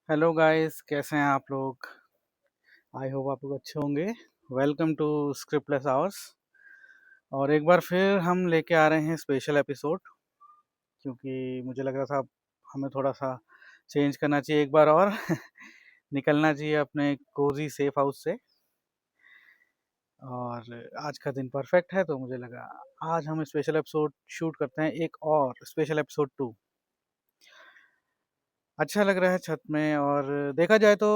Hello guys, कैसे हैं आप लोग। आई होप आप लोग अच्छे होंगे। Welcome to scriptless hours. और एक बार फिर हम लेके आ रहे हैं स्पेशल एपिसोड, क्योंकि मुझे लग रहा था हमें थोड़ा सा चेंज करना चाहिए एक बार और निकलना चाहिए अपने कोजी सेफ हाउस से। और आज का दिन परफेक्ट है, तो मुझे लगा आज हम स्पेशल एपिसोड शूट करते हैं, एक और स्पेशल एपिसोड 2। अच्छा लग रहा है छत में, और देखा जाए तो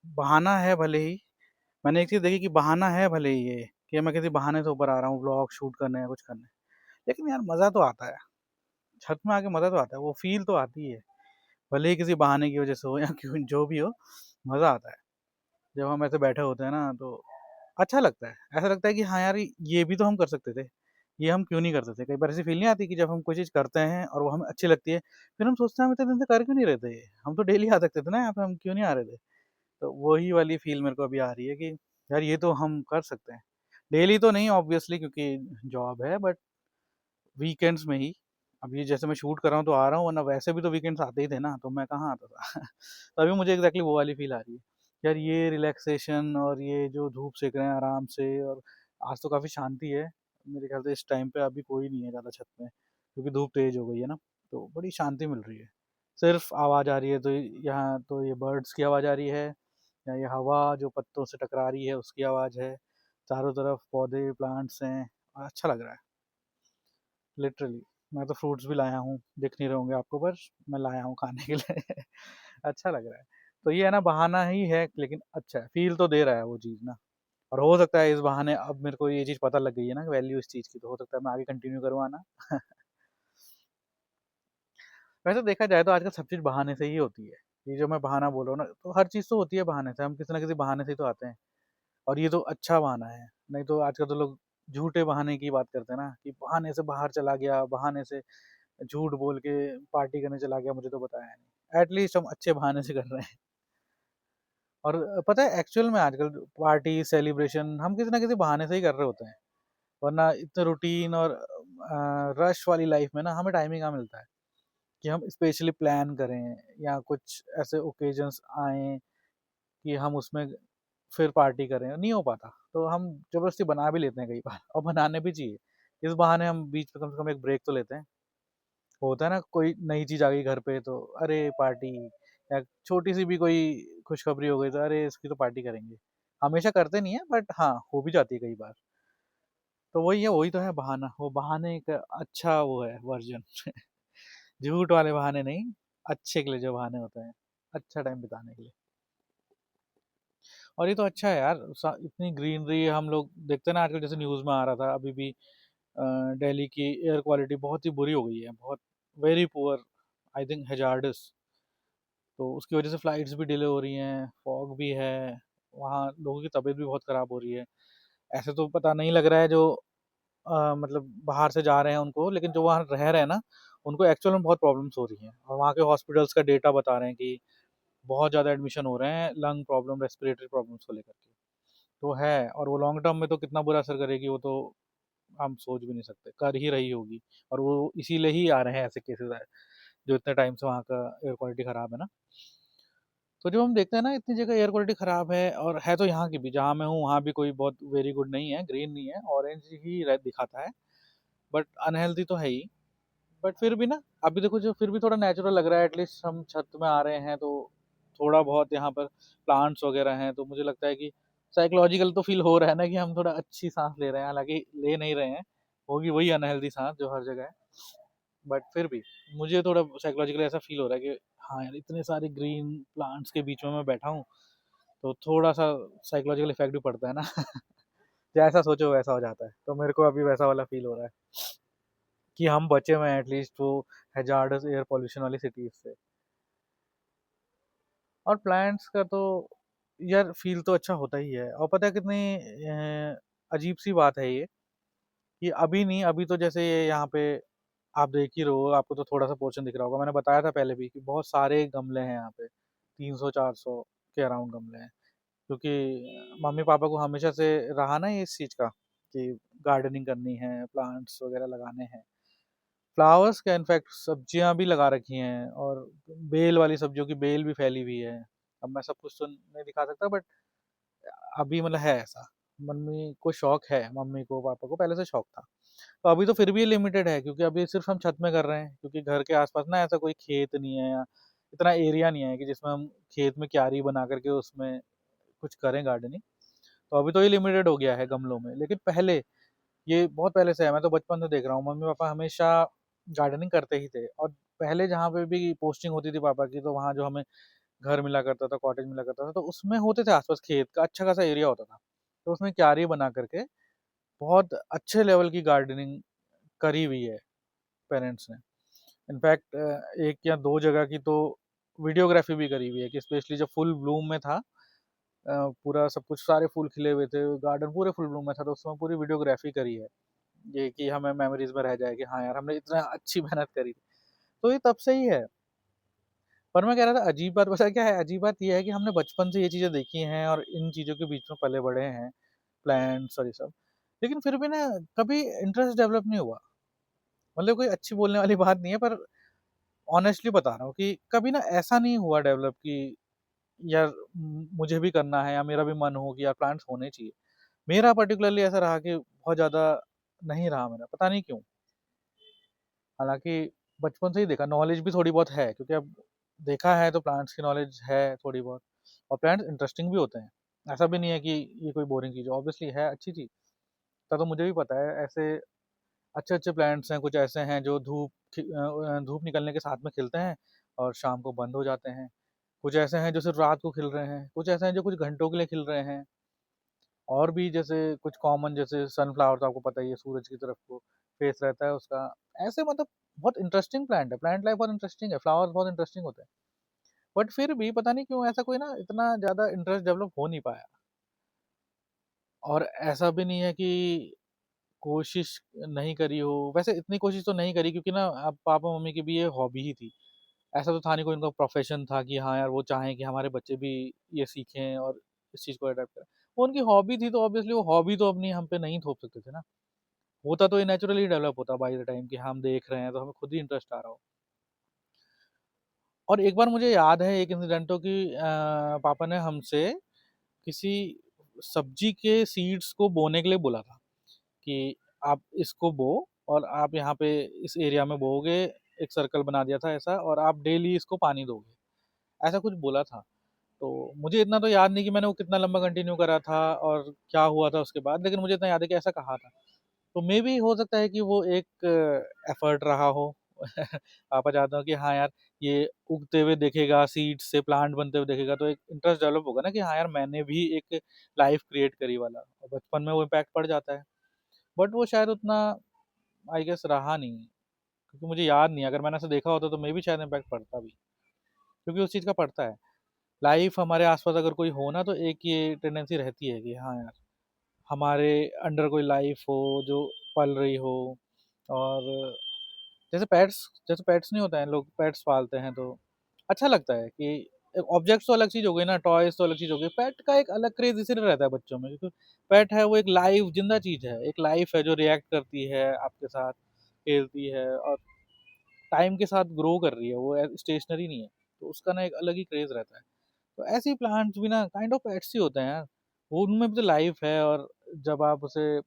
बहाना है भले ही। मैंने एक चीज़ देखी कि बहाना है भले ही ये, कि मैं किसी बहाने से ऊपर आ रहा हूँ व्लॉग शूट करने या कुछ करने, लेकिन यार मज़ा तो आता है। छत में आके मज़ा तो आता है, वो फील तो आती है, भले ही किसी बहाने की वजह से हो या क्यों जो भी हो। मज़ा आता है जब हम ऐसे बैठे होते हैं ना, तो अच्छा लगता है। ऐसा लगता है कि हाँ यार, ये भी तो हम कर सकते थे, ये हम क्यों नहीं करते थे। कई बार ऐसी फील नहीं आती कि जब हम कोई चीज़ करते हैं और वो हमें अच्छी लगती है, फिर हम सोचते हैं हम इतने दिन से कर क्यों नहीं रहे थे, हम तो डेली आ सकते थे ना यहाँ पे, हम क्यों नहीं आ रहे थे। तो वही वाली फील मेरे को अभी आ रही है कि यार ये तो हम कर सकते हैं। डेली तो नहीं ऑब्वियसली, क्योंकि जॉब है, बट वीकेंड्स में ही। अब ये जैसे मैं शूट कर रहा हूँ तो आ रहा हूँ, वरना वैसे भी तो वीकेंड्स आते ही थे ना, तो मैं कहाँ आता था तो अभी मुझे एग्जैक्टली वो वाली फील आ रही है। यार ये रिलैक्सेशन और ये जो धूप सेक रहे हैं आराम से, और आज तो काफ़ी शांति है। मेरे ख्याल से इस टाइम पे अभी कोई नहीं है ज़्यादा छत में, क्योंकि धूप तेज हो गई है ना, तो बड़ी शांति मिल रही है। सिर्फ आवाज़ आ रही है, तो यहाँ तो ये बर्ड्स की आवाज़ आ रही है, या ये हवा जो पत्तों से टकरा रही है उसकी आवाज़ है। चारों तरफ पौधे प्लांट्स हैं, और अच्छा लग रहा है लिटरली। मैं तो फ्रूट्स भी लाया हूँ, दिख नहीं रहे होंगे आपको, पर मैं लाया हूँ खाने के लिए अच्छा लग रहा है। तो ये है ना, बहाना ही है, लेकिन अच्छा है, फील तो दे रहा है वो चीज़ ना। और हो सकता है इस बहाने अब मेरे को ये चीज़ पता लग गई है ना, वैल्यू इस चीज़ की, तो हो सकता है मैं आगे कंटिन्यू करूँ आना वैसे देखा जाए तो आजकल सब चीज़ बहाने से ही होती है। ये जो मैं बहाना बोल रहा हूँ ना, तो हर चीज़ तो होती है बहाने से, हम किसी ना किसी बहाने से ही तो आते हैं। और ये तो अच्छा बहाना है, नहीं तो आजकल तो लोग झूठे बहाने की बात करते हैं ना, कि बहाने से बाहर चला गया, बहाने से झूठ बोल के पार्टी करने चला गया, मुझे तो बताया नहीं। एटलीस्ट हम अच्छे बहाने से कर रहे हैं। और पता है एक्चुअल में आजकल पार्टी सेलिब्रेशन हम किसी ना किसी बहाने से ही कर रहे होते हैं, वरना इतने रूटीन और रश वाली लाइफ में ना हमें टाइम ही कहाँ मिलता है कि हम स्पेशली प्लान करें, या कुछ ऐसे ओकेजन्स आए कि हम उसमें फिर पार्टी करें, नहीं हो पाता। तो हम ज़बरदस्ती बना भी लेते हैं कई बार, और बनाने भी चाहिए। इस बहाने हम बीच में कम से कम एक ब्रेक तो लेते हैं। होता है ना, कोई नई चीज़ आ गई घर पे तो अरे पार्टी, या छोटी सी भी कोई खुशखबरी हो गई तो अरे इसकी तो पार्टी करेंगे। हमेशा करते नहीं है, बट हाँ हो भी जाती है कई बार। तो वही है, वही तो है बहाना, वो बहाने का अच्छा वो है वर्जन झूठ वाले बहाने नहीं, अच्छे के लिए जो बहाने होते हैं, अच्छा टाइम बिताने के लिए। और ये तो अच्छा है यार, इतनी ग्रीनरी हम लोग देखते हैं ना आजकल, जैसे न्यूज़ में आ रहा था अभी भी, दिल्ली की एयर क्वालिटी बहुत ही बुरी हो गई है, बहुत very poor, I think hazards. तो उसकी वजह से फ्लाइट्स भी डिले हो रही हैं, फॉग भी है, वहाँ लोगों की तबीयत भी बहुत ख़राब हो रही है। ऐसे तो पता नहीं लग रहा है जो मतलब बाहर से जा रहे हैं उनको, लेकिन जो वहाँ रह रहे हैं ना, उनको एक्चुअल में बहुत प्रॉब्लम्स हो रही हैं। और वहाँ के हॉस्पिटल्स का डेटा बता रहे हैं कि बहुत ज़्यादा एडमिशन हो रहे हैं लंग प्रॉब्लम, रेस्पिरेटरी प्रॉब्लम्स को लेकर के। तो है, और वो लॉन्ग टर्म में तो कितना बुरा असर करेगी वो तो हम सोच भी नहीं सकते, कर ही रही होगी। और वो इसीलिए ही आ रहे हैं ऐसे केसेस आए, जो इतने टाइम से वहाँ का एयर क्वालिटी ख़राब है ना। तो जो हम देखते हैं ना, इतनी जगह एयर क्वालिटी ख़राब है, और है तो यहाँ की भी, जहाँ मैं हूँ वहाँ भी कोई बहुत वेरी गुड नहीं है, ग्रीन नहीं है, ऑरेंज ही दिखाता है। बट अनहेल्दी तो है ही। बट फिर भी ना, अभी देखो जो फिर भी थोड़ा नेचुरल लग रहा है, एटलीस्ट हम छत में आ रहे हैं तो थोड़ा बहुत यहाँ पर प्लांट्स वगैरह हैं, तो मुझे लगता है कि साइकोलॉजिकल तो फील हो रहा है ना, कि हम थोड़ा अच्छी सांस ले रहे हैं, हालांकि ले नहीं रहे हैं, होगी वही अनहेल्दी सांस जो हर जगह है। बट फिर भी मुझे थोड़ा साइकोलॉजिकली ऐसा फील हो रहा है कि हाँ यार, इतने सारे ग्रीन प्लांट्स के बीच में मैं बैठा हूँ, तो थोड़ा सा साइकोलॉजिकल इफेक्ट भी पड़ता है ना जैसा सोचो वैसा हो जाता है, तो मेरे को अभी वैसा वाला फील हो रहा है कि हम बचे हुए हैं एटलीस्ट वो हैजार्डस एयर पोल्यूशन वाली सिटीज से। और प्लांट्स का तो यार फील तो अच्छा होता ही है। और पता है कितनी अजीब सी बात है ये, कि अभी नहीं, अभी तो जैसे ये यहाँ पे आप देख ही रहे हो, आपको तो थोड़ा सा पोर्शन दिख रहा होगा, मैंने बताया था पहले भी कि बहुत सारे गमले हैं यहाँ पे, 300-400 के अराउंड गमले हैं। क्योंकि मम्मी पापा को हमेशा से रहा ना ये इस चीज़ का, कि गार्डनिंग करनी है, प्लांट्स वगैरह लगाने हैं। फ्लावर्स क्या, इनफैक्ट सब्जियां भी लगा रखी हैं, और बेल वाली सब्जियों की बेल भी फैली हुई है। अब मैं सब कुछ तो नहीं दिखा सकता, बट अभी मतलब है ऐसा। मम्मी को शौक है, मम्मी को पापा को पहले से शौक था। तो अभी तो फिर भी लिमिटेड है, क्योंकि अभी सिर्फ हम छत में कर रहे हैं, क्योंकि घर के आसपास ना ऐसा कोई खेत नहीं है, या इतना एरिया नहीं है कि जिसमें हम खेत में क्यारी बना करके उसमें कुछ करें गार्डनिंग। तो अभी तो ये लिमिटेड हो गया है गमलों में, लेकिन पहले, ये बहुत पहले से है, मैं तो बचपन से देख रहा हूँ मम्मी पापा हमेशा गार्डनिंग करते ही थे। और पहले जहाँ पे भी पोस्टिंग होती थी पापा की, तो वहाँ जो हमें घर मिला करता था, कॉटेज मिला करता था, तो उसमें होते थे आसपास खेत का अच्छा खासा एरिया होता था। तो उसमें क्यारी बना करके बहुत अच्छे लेवल की गार्डनिंग करी हुई है पेरेंट्स ने। इनफैक्ट एक या दो जगह की तो वीडियोग्राफी भी करी हुई है, कि स्पेशली जब फुल ब्लूम में था, पूरा सब कुछ सारे फूल खिले हुए थे, गार्डन पूरे फुल ब्लूम में था, तो उसमें पूरी वीडियोग्राफी करी है, ये कि हमें मेमोरीज में रह जाए कि हाँ यार, हमने इतना अच्छी मेहनत करी थी। तो ये तब से ही है। पर मैं कह रहा था, अजीब बात पता है क्या है? अजीब बात ये है कि हमने बचपन से ये चीज़ें देखी हैं और इन चीज़ों के बीच में पले बड़े हैं, प्लांट्स और ये सब। लेकिन फिर भी ना, कभी इंटरेस्ट डेवलप नहीं हुआ। मतलब कोई अच्छी बोलने वाली बात नहीं है, पर ऑनेस्टली बता रहा हूँ कि कभी ना ऐसा नहीं हुआ डेवलप कि यार मुझे भी करना है, या मेरा भी मन हो कि यार प्लांट्स होने चाहिए। मेरा पर्टिकुलरली ऐसा रहा कि बहुत ज़्यादा नहीं रहा मेरा, पता नहीं क्यों। हालाँकि बचपन से ही देखा, नॉलेज भी थोड़ी बहुत है, क्योंकि अब देखा है तो प्लांट्स की नॉलेज है थोड़ी बहुत। और प्लांट्स इंटरेस्टिंग भी होते हैं। ऐसा भी नहीं है कि ये कोई बोरिंग चीज़ है, ऑब्वियसली है अच्छी चीज़। इतना तो मुझे भी पता है, ऐसे अच्छे-अच्छे प्लांट्स हैं, कुछ ऐसे हैं जो धूप निकलने के साथ में खिलते हैं और शाम को बंद हो जाते हैं। कुछ ऐसे हैं जो सिर्फ़ रात को खिल रहे हैं, कुछ ऐसे हैं जो कुछ घंटों के लिए खिल रहे हैं। और भी जैसे कुछ कॉमन, जैसे सनफ्लावर तो आपको पता ही है, सूरज की तरफ को फेस रहता है उसका। ऐसे मतलब बहुत इंटरेस्टिंग प्लांट है, प्लांट लाइफ बहुत इंटरेस्टिंग है, फ्लावर्स बहुत इंटरेस्टिंग होते हैं। बट फिर भी पता नहीं क्यों ऐसा कोई ना इतना ज़्यादा इंटरेस्ट डेवलप हो नहीं पाया। और ऐसा भी नहीं है कि कोशिश नहीं करी हो, वैसे इतनी कोशिश तो नहीं करी, क्योंकि ना अब पापा मम्मी की भी ये हॉबी ही थी। ऐसा तो था नहीं कोई उनका प्रोफेशन था कि हाँ यार वो चाहें कि हमारे बच्चे भी ये सीखें और इस चीज़ को अडॉप्ट करें। वो उनकी हॉबी थी, तो ऑब्वियसली वो हॉबी तो अपनी हम पे नहीं थोप सकते थे ना। होता तो ये नेचुरली डेवलप होता बाय द टाइम, कि हम देख रहे हैं तो हमें खुद ही इंटरेस्ट आ रहा हो। और एक बार मुझे याद है एक इंसिडेंट, तो कि पापा ने हमसे किसी सब्जी के सीड्स को बोने के लिए बोला था, कि आप इसको बो, और आप यहाँ पे इस एरिया में बोओगे, एक सर्कल बना दिया था ऐसा, और आप डेली इसको पानी दोगे, ऐसा कुछ बोला था। तो मुझे इतना तो याद नहीं कि मैंने वो कितना लंबा कंटिन्यू करा था और क्या हुआ था उसके बाद, लेकिन मुझे इतना याद है कि ऐसा कहा था। तो मे बी हो सकता है कि वो एक एफर्ट रहा हो। पापा चाहते हो कि हाँ यार, ये उगते हुए देखेगा, सीड से प्लांट बनते हुए देखेगा, तो एक इंटरेस्ट डेवलप होगा ना कि हाँ यार, मैंने भी एक लाइफ क्रिएट करी वाला, और बचपन में वो इम्पैक्ट पड़ जाता है। बट वो शायद उतना, आई गेस, रहा नहीं, क्योंकि मुझे याद नहीं, अगर मैंने ऐसा देखा होता तो मे बी शायद इम्पैक्ट पड़ता भी, क्योंकि उस चीज़ का पड़ता है। लाइफ हमारे आसपास अगर कोई हो ना, तो एक ये टेंडेंसी रहती है कि हाँ यार, हमारे अंडर कोई लाइफ हो जो पल रही हो। और जैसे पेट्स नहीं होता है, लोग पेट्स पालते हैं, तो अच्छा लगता है कि ऑब्जेक्ट्स तो अलग चीज़ हो गई ना, टॉयज तो अलग चीज़ हो गई, पेट का एक अलग क्रेज इसीलिए रहता है बच्चों में, क्योंकि पेट है वो एक लाइव जिंदा चीज़ है, एक लाइफ है जो रिएक्ट करती है आपके साथ, खेलती है, और टाइम के साथ ग्रो कर रही है, वो स्टेशनरी नहीं है। तो उसका ना एक अलग ही क्रेज रहता है। तो ऐसे ही प्लांट्स भी ना काइंड ऑफ पेट्स ही होते हैं यार, वो उनमें भी तो लाइफ है। और जब आप उसे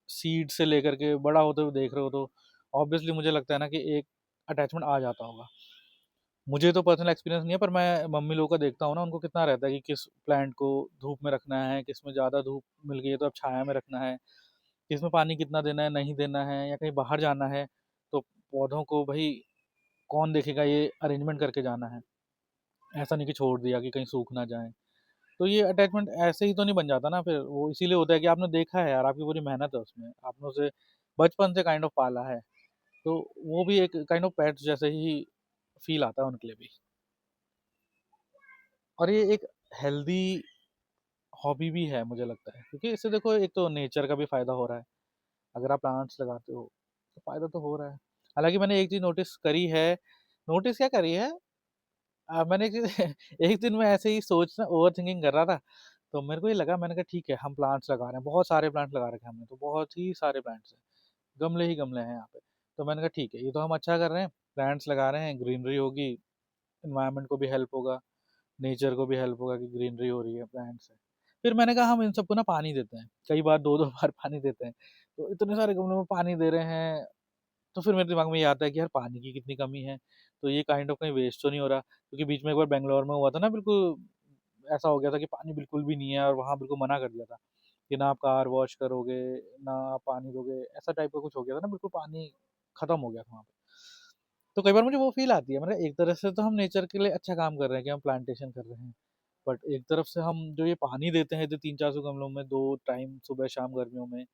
सीड से लेकर के बड़ा होते हुए देख रहे हो, तो ऑब्वियसली मुझे लगता है ना कि एक अटैचमेंट आ जाता होगा। मुझे तो पर्सनल एक्सपीरियंस नहीं है, पर मैं मम्मी लोगों का देखता हूँ ना, उनको कितना रहता है कि किस प्लांट को धूप में रखना है, किस में ज़्यादा धूप मिल गई है तो अब छाया में रखना है, किस में पानी कितना देना है, नहीं देना है, या कहीं बाहर जाना है तो पौधों को भाई कौन देखेगा, ये अरेंजमेंट करके जाना है। ऐसा नहीं कि छोड़ दिया कि कहीं सूख ना जाए। तो ये अटैचमेंट ऐसे ही तो नहीं बन जाता ना, फिर वो इसीलिए होता है कि आपने देखा है यार, आपकी पूरी मेहनत है उसमें, आपने उसे बचपन से काइंड ऑफ पाला है। तो वो भी एक काइंड ऑफ पेट्स जैसे ही फील आता है उनके लिए भी। और ये एक हेल्दी हॉबी भी है मुझे लगता है, क्योंकि इससे देखो, एक तो नेचर का भी फायदा हो रहा है। अगर आप प्लांट्स लगाते हो तो फायदा तो हो रहा है। हालांकि मैंने एक चीज नोटिस करी है, नोटिस क्या करी है, मैंने एक चीज एक दिन मैं ऐसे ही सोचना, ओवर थिंकिंग कर रहा था, तो मेरे को ये लगा, मैंने कहा ठीक है, हम प्लांट्स लगा रहे हैं, बहुत सारे प्लांट्स लगा रखे हैं हमने, तो बहुत ही सारे प्लांट्स हैं, गमले ही गमले हैं यहाँ पे। तो मैंने कहा ठीक है, ये तो हम अच्छा कर रहे हैं, प्लांट्स लगा रहे हैं, ग्रीनरी होगी, एनवायरनमेंट को भी हेल्प होगा, नेचर को भी हेल्प होगा कि ग्रीनरी हो रही है प्लांट से। फिर मैंने कहा हम इन सबको ना पानी देते हैं, कई बार 2-2 बार पानी देते हैं। तो इतने सारे गमलों में पानी दे रहे हैं, तो फिर मेरे दिमाग में ये आता है कि यार पानी की कितनी कमी है, तो ये काइंड ऑफ कहीं वेस्ट तो नहीं हो रहा? क्योंकि बीच में एक बार बैंगलोर में हुआ था ना, बिल्कुल ऐसा हो गया था कि पानी बिल्कुल भी नहीं है और वहाँ बिल्कुल मना कर दिया था कि ना आप कार वॉश करोगे, ना आप पानी दोगे, ऐसा टाइप का कुछ हो गया था ना, बिल्कुल पानी खत्म हो गया था वहाँ पे। तो कई बार मुझे वो फील आती है, मतलब एक तरह से तो हम नेचर के लिए अच्छा काम कर रहे हैं कि हम प्लांटेशन कर रहे हैं, बट एक तरफ से हम जो ये पानी देते हैं जो 300-400 गमलों में 2 टाइम सुबह शाम गर्मियों में,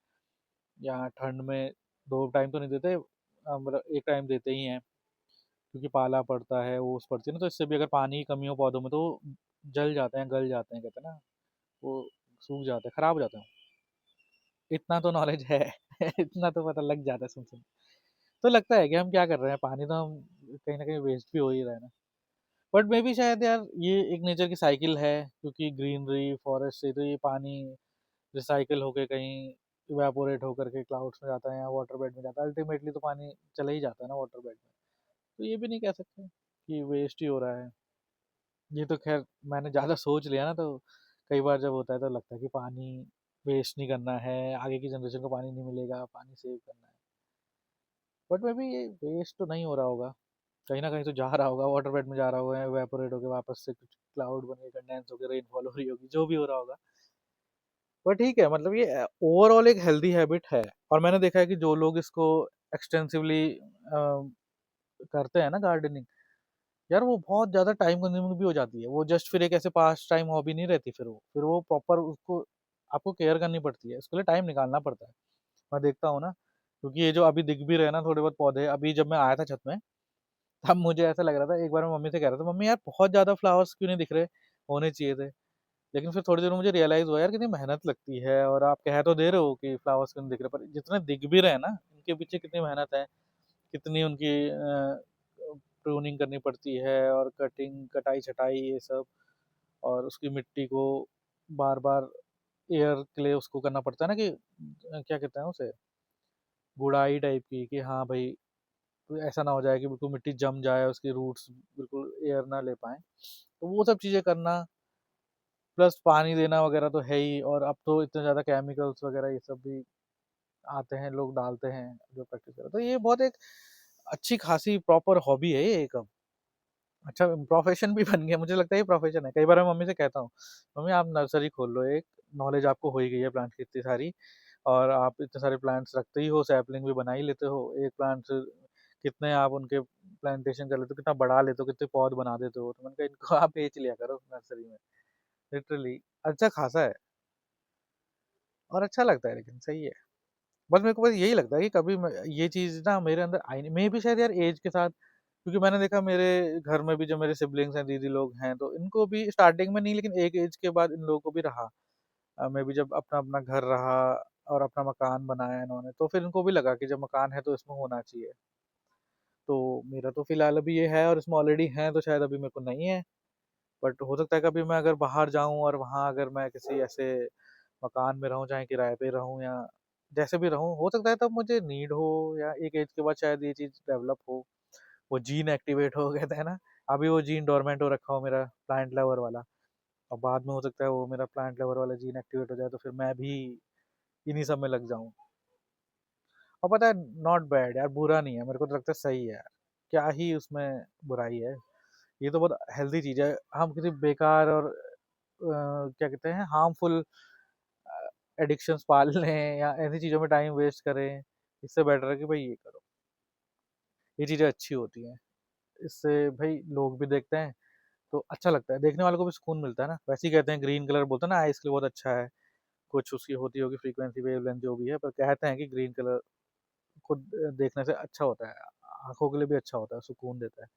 या ठंड में 2 टाइम तो नहीं देते, मतलब 1 टाइम देते ही हैं, क्योंकि पाला पड़ता है, ओस पड़ती है ना, तो इससे भी अगर पानी की कमी हो पौधों में तो जल जाते हैं, गल जाते हैं, कहते हैं ना, वो सूख जाते हैं, खराब हो जाते हैं। इतना तो नॉलेज है इतना तो पता लग जाता है सुन सुन। तो लगता है कि हम क्या कर रहे हैं, पानी तो हम कहीं ना कहीं वेस्ट भी हो ही रहा है ना। बट मे बी शायद यार ये एक नेचर की साइकिल है, क्योंकि ग्रीनरी फॉरेस्ट से तो ये पानी रिसाइकिल होके कहीं इवेपोरेट होकर के क्लाउड्स में जाता है या वाटर बेड में जाता है, अल्टीमेटली तो पानी चला ही जाता है ना वाटर बेड में। तो ये भी नहीं कह सकते कि वेस्ट ही हो रहा है। ये तो खैर मैंने ज़्यादा सोच लिया ना, तो कई बार जब होता है तो लगता है कि पानी वेस्ट नहीं करना है, आगे की जनरेशन को पानी नहीं मिलेगा, पानी सेव करना है। बट मे बी ये वेस्ट तो नहीं हो रहा होगा, कहीं ना कहीं तो जा रहा होगा, वाटर बेड में जा रहा होगा, इवेपोरेट होकर वापस से कुछ क्लाउड बन के कंडेंस होकर रेनफॉल हो रही होगी, जो भी हो रहा होगा। पर ठीक है, मतलब ये ओवरऑल एक हेल्दी हैबिट है। और मैंने देखा है कि जो लोग इसको एक्सटेंसिवली करते हैं ना गार्डनिंग, यार वो बहुत ज़्यादा टाइम कंज्यूमिंग भी हो जाती है, वो जस्ट फिर एक ऐसे पास टाइम हॉबी नहीं रहती, फिर वो प्रॉपर उसको आपको केयर करनी पड़ती है, उसके लिए टाइम निकालना पड़ता है। मैं देखता हूँ ना, क्योंकि ये जो अभी दिख भी रहे ना थोड़े बहुत पौधे, अभी जब मैं आया था छत में, तब मुझे ऐसा लग रहा था, एक बार मैं मम्मी से कह रहा था, मम्मी यार बहुत ज़्यादा फ्लावर्स क्यों नहीं दिख रहे, होने चाहिए थे। लेकिन फिर थोड़ी देर में मुझे रियलाइज़ हुआ यार कितनी मेहनत लगती है, और आप कह तो दे रहे हो कि फ्लावर्स क्यों नहीं दिख रहे, पर जितने दिख भी रहे हैं ना, इनके पीछे कितनी मेहनत है, कितनी उनकी प्रूनिंग करनी पड़ती है, और कटिंग कटाई छटाई ये सब, और उसकी मिट्टी को बार बार एयर के लिए उसको करना पड़ता है ना, कि क्या कहते हैं उसे, गुड़ाई टाइप की, कि हाँ भाई तो ऐसा ना हो जाए कि बिल्कुल मिट्टी जम जाए, उसकी रूट्स बिल्कुल एयर ना ले पाए, तो वो सब चीज़ें करना, प्लस पानी देना वगैरह तो है ही, और अब तो इतने ज़्यादा केमिकल्स वगैरह ये सब भी आते हैं, लोग डालते हैं जो प्रैक्टिस करते हैं, तो ये बहुत एक अच्छी खासी प्रॉपर हॉबी है ये एक। अच्छा प्रोफेशन भी बन गया, मुझे लगता है ये प्रोफेशन है। कई बार मैं मम्मी से कहता हूँ, मम्मी आप नर्सरी खोल लो एक, नॉलेज आपको हो ही गई है प्लांट की इतनी सारी, और आप इतने सारे प्लांट्स रखते ही हो, सैपलिंग भी बना ही लेते हो, एक प्लांट से कितने आप उनके प्लांटेशन कर लेते हो, कितना बढ़ा लेते हो, कितने पौध बना देते हो, तो मैंने कहा इनको आप बेच लिया करो नर्सरी में, लिटरली अच्छा खासा है, और अच्छा लगता है, लेकिन सही है। बस मेरे को बस यही लगता है कि कभी ये चीज़ ना मेरे अंदर आई नहीं, मे भी शायद यार एज के साथ, क्योंकि मैंने देखा मेरे घर में भी जो मेरे सिबलिंग्स हैं, दीदी लोग हैं, तो इनको भी स्टार्टिंग में नहीं, लेकिन एक एज के बाद इन लोगों को भी रहा, मैं भी जब अपना अपना घर रहा और अपना मकान बनाया इन्होंने, तो फिर इनको भी लगा कि जब मकान है तो इसमें होना चाहिए। तो मेरा तो फिलहाल अभी ये है और इसमें ऑलरेडी है, तो शायद अभी मेरे को नहीं है, बट हो सकता है कभी मैं अगर बाहर जाऊं और वहां अगर मैं किसी ऐसे मकान में रहूं, चाहे किराए पे रहूं या जैसे भी रहूं, हो सकता है तब मुझे नीड हो, या एक एज के बाद शायद ये चीज़ डेवलप हो, वो जीन एक्टिवेट हो, कहते हैं ना, अभी वो जीन डोरमेंट हो रखा हो मेरा प्लांट लवर वाला, और बाद में हो सकता है वो मेरा प्लांट लवर वाला जीन एक्टिवेट हो जाए, तो फिर मैं भी इन्हीं सब में लग जाऊं। और पता है, नॉट बैड यार, बुरा नहीं है, मेरे को तो लगता है सही है यार, क्या ही उसमें बुराई है, ये तो बहुत हेल्दी चीज़ है। हम किसी बेकार और क्या कहते हैं हार्मफुल एडिक्शंस पाल लें या ऐसी चीज़ों में टाइम वेस्ट करें, इससे बेटर है कि भाई ये करो, ये चीज़ें अच्छी होती हैं, इससे भाई लोग भी देखते हैं तो अच्छा लगता है, देखने वालों को भी सुकून मिलता है ना। वैसे ही कहते हैं ग्रीन कलर, बोलते हैं ना आइस के लिए बहुत अच्छा है, कुछ उसकी होती होगी फ्रीक्वेंसी वेवलेंथ जो भी है, पर कहते हैं कि ग्रीन कलर खुद देखने से अच्छा होता है, आंखों के लिए भी अच्छा होता है, सुकून देता है।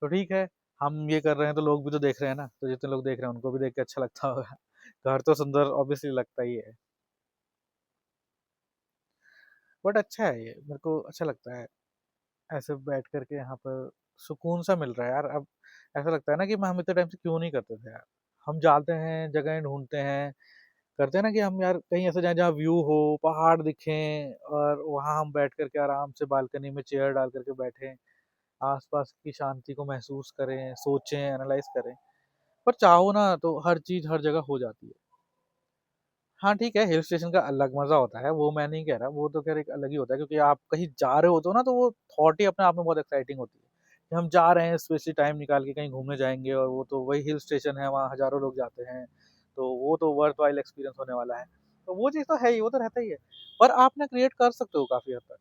तो ठीक है, हम ये कर रहे हैं तो लोग भी तो देख रहे हैं ना, तो जितने लोग देख रहे हैं उनको भी देख के अच्छा लगता होगा घर तो सुंदर ऑब्वियसली लगता ही है, बट अच्छा है, ये मेरे को अच्छा लगता है, ऐसे बैठ करके यहाँ पर सुकून सा मिल रहा है यार। अब ऐसा लगता है ना कि हम इतने टाइम से क्यों नहीं करते थे यार, हम जाते हैं जगह ढूंढते हैं, करते हैं ना कि हम यार कहीं ऐसे जाएँ जहाँ व्यू हो, पहाड़ दिखें और वहाँ हम बैठ कर के आराम से बालकनी में चेयर डाल कर के बैठें, आस-पास की शांति को महसूस करें, सोचें, एनालाइज़ करें। पर चाहो ना तो हर चीज़ हर जगह हो जाती है। हाँ, ठीक है, हिल स्टेशन का अलग मज़ा होता है, वो मैं नहीं कह रहा, वो तो ख़ैर एक अलग ही होता है क्योंकि आप कहीं जा रहे होते हो ना तो वो थॉट ही अपने आप में बहुत एक्साइटिंग होती है, कि हम जा रहे हैं स्पेशली टाइम निकाल के कहीं घूमने जाएँगे और वो तो वही हिल स्टेशन है, वहाँ हज़ारों लोग जाते हैं, तो वो तो वर्थ व्हाइल एक्सपीरियंस होने वाला है। तो वो चीज़ तो है ही, वो तो रहता ही है। पर आप ना क्रिएट कर सकते हो काफ़ी हद तक।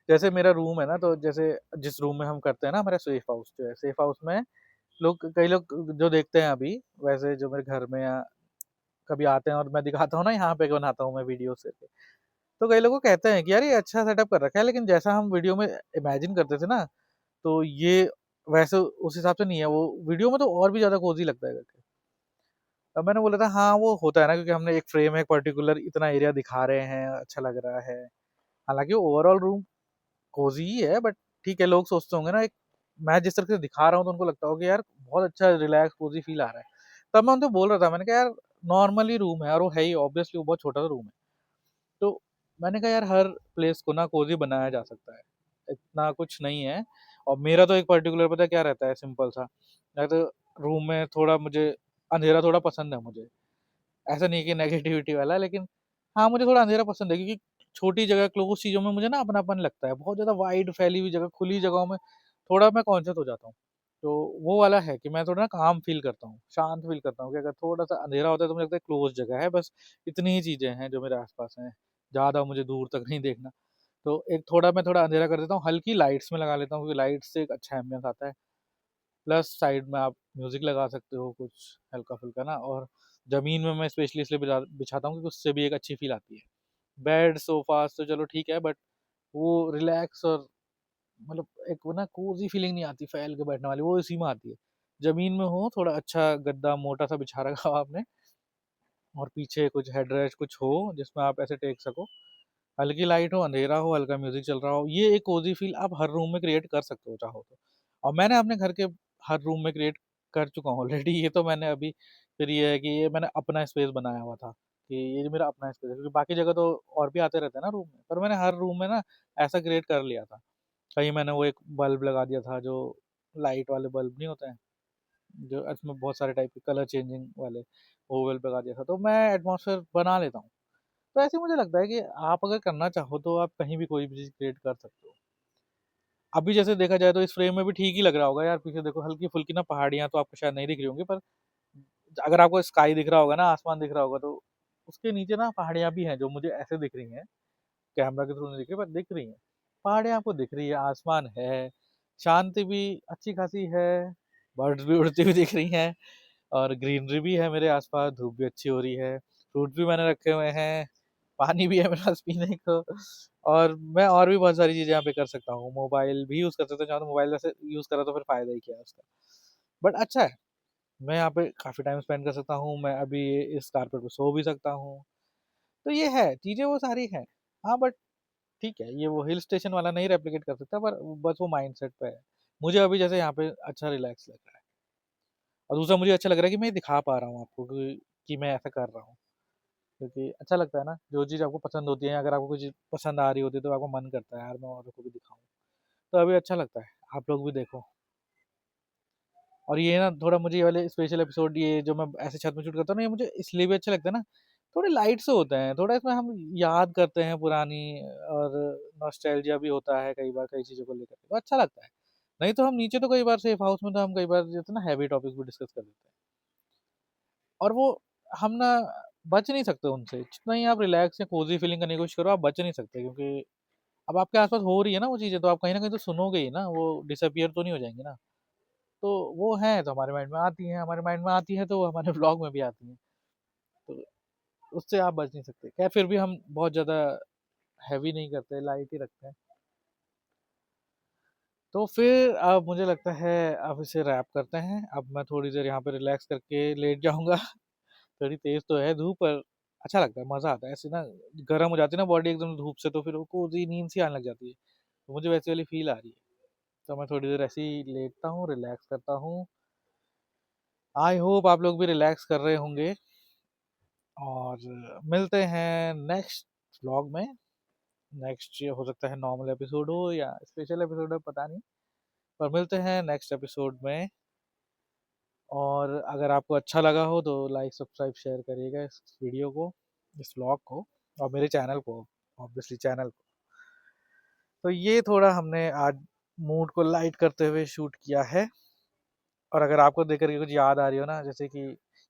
जैसे मेरा रूम है ना, तो जैसे जिस रूम में हम करते हैं ना हमारा सेफ हाउस जो है, सेफ हाउस में लोग कई लोग जो देखते हैं अभी, वैसे जो मेरे घर में या कभी आते हैं और मैं दिखाता हूँ ना यहाँ पे बनाता हूँ मैं वीडियोज़ से, तो कई लोग वो कहते हैं कि यार ये अच्छा सेटअप कर रखा है, लेकिन जैसा हम वीडियो में इमेजिन करते थे ना, तो ये वैसे उस हिसाब से नहीं है, वो वीडियो में तो और भी ज़्यादा कोज़ी लगता है करके। अब मैंने बोला था हाँ, वो होता है ना क्योंकि हमने एक फ्रेम है, एक पर्टिकुलर इतना एरिया दिखा रहे हैं, अच्छा लग रहा है। हालाँकि ओवरऑल रूम कोज़ी ही है, बट ठीक है, लोग सोचते होंगे ना, एक मैं जिस तरह से दिखा रहा हूँ तो उनको लगता होगा कि यार बहुत अच्छा रिलैक्स कोज़ी फ़ील आ रहा है। तब मैं उनको बोल रहा था, मैंने कहा यार नॉर्मल ही रूम है और वो है ही, ऑब्वियसली वो बहुत छोटा-सा रूम है। तो मैंने कहा यार हर प्लेस को ना कोज़ी बनाया जा सकता है, इतना कुछ नहीं है। और मेरा तो एक पर्टिकुलर पता है क्या रहता है, सिंपल सा, या तो रूम में थोड़ा मुझे अंधेरा थोड़ा पसंद है मुझे। ऐसा नहीं है कि नेगेटिविटी वाला, लेकिन हाँ, मुझे थोड़ा अंधेरा पसंद है क्योंकि छोटी जगह क्लोज़ चीज़ों में मुझे ना अपनापन लगता है। बहुत ज़्यादा वाइड फैली हुई जगह, खुली जगहों में थोड़ा मैं कॉन्शियस हो जाता हूँ। तो वो वाला है कि मैं थोड़ा ना काम फ़ील करता हूँ, शांत फ़ील करता हूँ कि अगर थोड़ा-सा अंधेरा होता है तो मुझे लगता है क्लोज़ जगह है, बस इतनी ही चीज़ें हैं जो मेरे आस-पास हैं। ज़्यादा मुझे दूर तक नहीं देखना। तो एक थोड़ा मैं थोड़ा अंधेरा कर देता हूँ, हल्की लाइट्स में लगा लेता हूँ क्योंकि लाइट से एक अच्छा एम्बियंस आता है। प्लस साइड में आप म्यूज़िक लगा सकते हो कुछ हल्का-फुल्का ना, और ज़मीन में मैं स्पेशली इसलिए बिछाता हूँ क्योंकि उससे भी एक अच्छी फ़ील आती है। बेड, सोफ़ाज़ तो चलो ठीक है, बट वो रिलैक्स और मतलब एक वो ना कोज़ी फ़ीलिंग नहीं आती फैल के बैठने वाली, वो इसी में आती है। ज़मीन में हो, थोड़ा अच्छा गद्दा मोटा-सा बिछा रखा हो आपने और पीछे कुछ हेडरेस्ट कुछ हो जिसमें आप ऐसे टेक सको। हल्की लाइट हो, अंधेरा हो, हल्का म्यूज़िक चल रहा हो, ये एक कोज़ी फ़ील आप हर रूम में क्रिएट कर सकते हो चाहो तो। और मैंने अपने घर के हर रूम में क्रिएट कर चुका हूँ ऑलरेडी। ये तो मैंने अभी, फिर ये है कि ये मैंने अपना स्पेस बनाया हुआ था, कि ये मेरा अपना स्पेस है क्योंकि बाकी जगह तो और भी आते रहते हैं ना रूम में, पर मैंने हर रूम में ना ऐसा क्रिएट कर लिया था। कहीं मैंने वो एक बल्ब लगा दिया था जो लाइट वाले बल्ब नहीं होते हैं, जो इसमें बहुत सारे टाइप के कलर चेंजिंग वाले, वो बल्ब लगा दिया था। तो मैं एटमॉस्फेयर बना लेता हूँ। तो ऐसे ही मुझे लगता है कि आप अगर करना चाहो तो आप कहीं भी कोई भी चीज़ क्रिएट कर सकते हो। अभी जैसे देखा जाए तो इस फ्रेम में भी ठीक ही लग रहा होगा यार, पीछे देखो हल्की-फुल्की ना पहाड़ियाँ तो आपको शायद नहीं दिख रही होंगी, पर अगर आपको स्काई दिख रहा होगा ना, आसमान दिख रहा होगा, तो उसके नीचे ना पहाड़ियाँ भी हैं जो मुझे ऐसे दिख रही हैं, कैमरा के थ्रू नहीं दिख रही पर दिख रही हैं। पहाड़ियाँ आपको दिख रही है, आसमान है, शांति भी अच्छी खासी है, बर्ड्स भी उड़ती हुई दिख रही हैं और ग्रीनरी भी है मेरे आस-पास, धूप भी अच्छी हो रही है, फ्रूट भी मैंने रखे हुए हैं, पानी भी है मेरे पास पीने को, और मैं और भी बहुत सारी चीज़ें यहाँ पे कर सकता हूँ। मोबाइल भी यूज़ कर सकता हूँ, चाहे तो मोबाइल वैसे यूज़ करा तो फिर फ़ायदा ही क्या है उसका। बट अच्छा है, मैं यहाँ पे काफ़ी टाइम स्पेंड कर सकता हूँ, मैं अभी इस कारपेट पे सो भी सकता हूँ। तो ये है, चीज़ें वो सारी हैं। हाँ, बट ठीक है, ये वो हिल स्टेशन वाला नहीं रेप्लिकेट कर सकता, पर बस वो माइंडसेट पे है। मुझे अभी जैसे यहाँ पे अच्छा रिलैक्स लग रहा है और दूसरा मुझे अच्छा लग रहा है कि मैं ये दिखा पा रहा हूँ आपको कि मैं ऐसा कर रहा हूँ। क्योंकि अच्छा लगता है ना, जो चीज़ आपको पसंद होती है, अगर आपको कोई चीज़ पसंद आ रही होती है तो आपको मन करता है यार मैं औरों को भी दिखाऊँ। तो अभी अच्छा लगता है, आप लोग भी देखो। और ये ना थोड़ा मुझे ये वाले स्पेशल एपिसोड, ये जो मैं ऐसे छत में शूट करता हूँ ना, ये मुझे इसलिए भी अच्छा लगता है ना, थोड़े लाइट से होते हैं, थोड़ा इसमें हम याद करते हैं पुरानी, और नॉस्टैल्जिया भी होता है कई बार कई चीज़ों को लेकर के, तो अच्छा लगता है। नहीं तो हम नीचे तो कई बार सेफ हाउस में तो हम कई बार जैसे ना हैवी टॉपिक्स भी डिस्कस कर देते हैं। और वो हम ना बच नहीं सकते उनसे, जितना ही आप रिलैक्स या कोज़ी फीलिंग करने की कोशिश करो, आप बच नहीं सकते क्योंकि अब आपके आस-पास हो रही है ना वो चीज़ें, तो आप कहीं न कहीं तो सुनोगे ही ना, वो डिसअपीयर तो नहीं हो जाएँगी ना। तो वो हैं, तो हमारे माइंड में आती हैं, हमारे माइंड में आती हैं तो वो हमारे व्लॉग में भी आती हैं। तो उससे आप बच नहीं सकते। खैर फिर भी हम बहुत ज़्यादा हेवी नहीं करते, लाइट ही रखते हैं। तो फिर अब मुझे लगता है अब इसे रैप करते हैं। अब मैं थोड़ी देर यहाँ पे रिलैक्स करके लेट जाऊँगा। थोड़ी तेज़ तो है धूप, पर अच्छा लगता है, मज़ा आता है। ऐसे ना गरम हो जाती है ना बॉडी एकदम धूप से, तो फिर वो कोज़ी नींद सी आने लग जाती है। तो मुझे वैसी वाली फ़ील आ रही है। तो मैं थोड़ी देर ऐसे ही लेटता हूँ, रिलैक्स करता हूँ। आई होप आप लोग भी रिलैक्स कर रहे होंगे। और मिलते हैं नेक्स्ट व्लॉग में। नेक्स्ट ये हो सकता है नॉर्मल एपिसोड हो या स्पेशल एपिसोड हो, पता नहीं, पर मिलते हैं नेक्स्ट एपिसोड में। और अगर आपको अच्छा लगा हो तो लाइक सब्सक्राइब शेयर करिएगा इस वीडियो को, इस व्लॉग को, और मेरे चैनल को, ऑब्वियसली चैनल को। तो ये थोड़ा हमने आज मूड को लाइट करते हुए शूट किया है। और अगर आपको देख करके कुछ याद आ रही हो ना, जैसे कि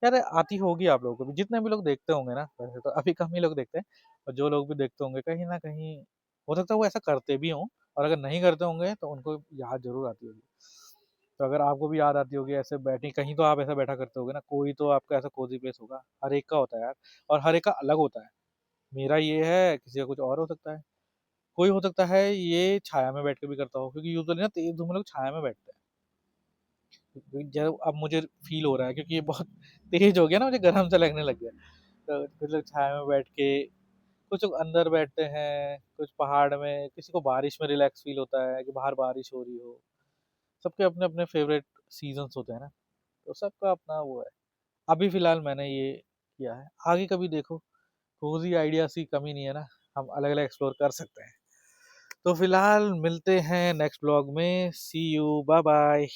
यार आती होगी आप लोगों को भी, जितने भी लोग देखते होंगे ना, वैसे तो अभी कम ही लोग देखते हैं, और जो लोग भी देखते होंगे कहीं ना कहीं हो सकता है वो ऐसा करते भी हों, और अगर नहीं करते होंगे तो उनको याद जरूर आती होगी। तो अगर आपको भी याद आती होगी ऐसे बैठी कहीं, तो आप ऐसा बैठा करते होगे ना, कोई तो आपका ऐसा कोजी प्लेस होगा, हर एक का होता है यार, और हर एक का अलग होता है। मेरा ये है, किसी का कुछ और हो सकता है। कोई हो सकता है ये छाया में बैठ के भी करता हो, क्योंकि यूजुअली ना तेज धूप में लोग छाया में बैठते हैं। जब अब मुझे फील हो रहा है, क्योंकि ये बहुत तेज हो गया ना, मुझे गर्म सा लगने लग गया। तो कुछ लोग छाया में बैठ के, कुछ लोग अंदर बैठते हैं, कुछ पहाड़ में, किसी को बारिश में रिलैक्स फील होता है कि बाहर बारिश हो रही हो। सबके अपने अपने फेवरेट सीजन्स होते हैं ना, तो सबका अपना वो है। अभी फिलहाल मैंने ये किया है, आगे कभी देखो, कोजी आइडियाज की कमी नहीं है ना, हम अलग अलग एक्सप्लोर कर सकते हैं। तो फिलहाल मिलते हैं नेक्स्ट ब्लॉग में। सी यू, बाय बाय।